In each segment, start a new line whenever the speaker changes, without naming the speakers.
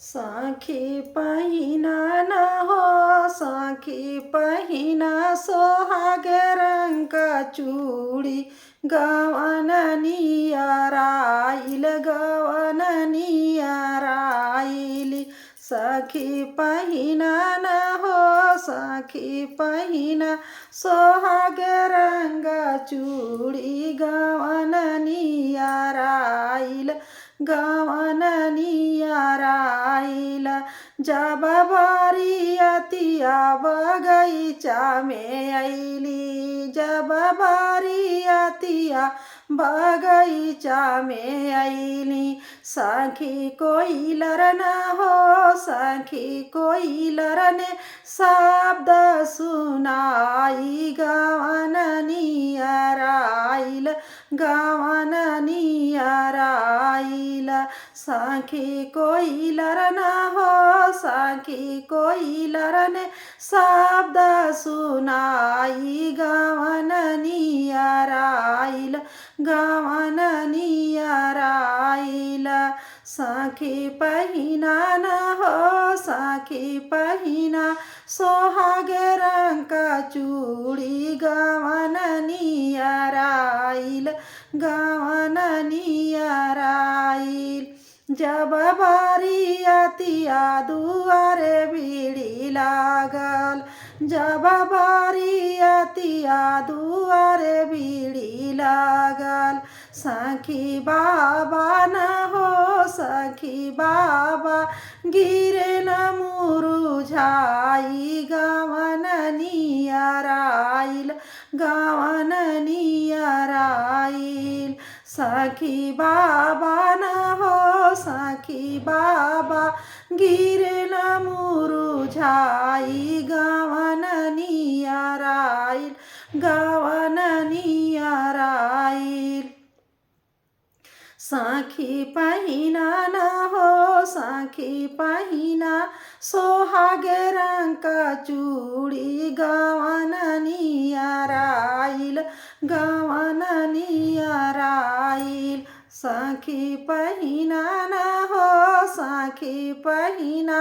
साखी पहिना न हो साखी पहिना सोहागे रंग का चूड़ी गवन नियराइल गवन नियराइली सखी पहिना न हो सखी पहिना सोहागे रंग चूड़ी गवन नियराइल गवन नियराइल जब बारियतिया बगीचा में अइली जब बारियतिया बगीचा में अइली सखी कोई लरन हो सखी कोई लरने शब्द सुनाई गवन नियराइल गवन नियराइल सखी कोई लरन हो सखी कोई लरने शब्द सुनाई गवन नियराइल गवन नियराइल सखी पहिना न हो सखी पहिना सोहागे रंग का चूड़ी गवन नियराइल गवन नियराइल जब बारियतिया दुआरे बीड़ी लागल जब बारियतिया दुआरे बीड़ी लागल सखी बाबा न हो सखी बाबा गिरे न मुरुझाई गवन नियराइल गवन नियराइल सखी बाबा न हो सखी बाबा गिरे न मुरुझाई गवन नियराइल गवन नियराइल सखी पहिना न हो सखी पहिना सोहागे रंग का चूड़ी गवन नियराइल गवन नियराइल सखी पहिना न हो सखी पहिना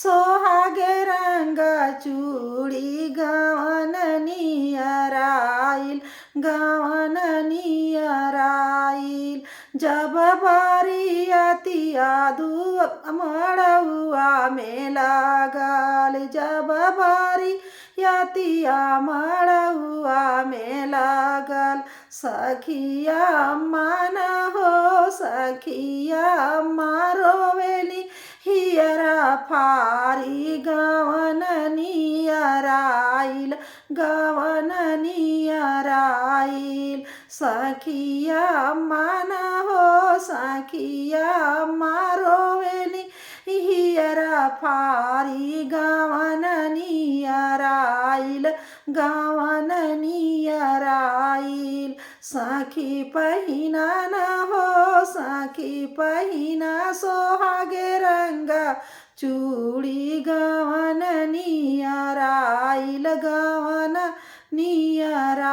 सोहागे रंग चूड़ी गवन नियराइल गवन नियराइल जब बारियतिया मड़उआ में लागल जब बारियतिया मड़उआ में लागल सखिया मान हो सखिया मारोवेली हियरा फारी गवन नियराइल गवन नियराइल सखिया मान हो सखिया मारोवेली हियरा फारी गवन नियराइल गवन नियराइल सखी पहिना न हो सखी पहिना सोहागे रंग चूड़ी गवन नियराइल गवन नियराइल।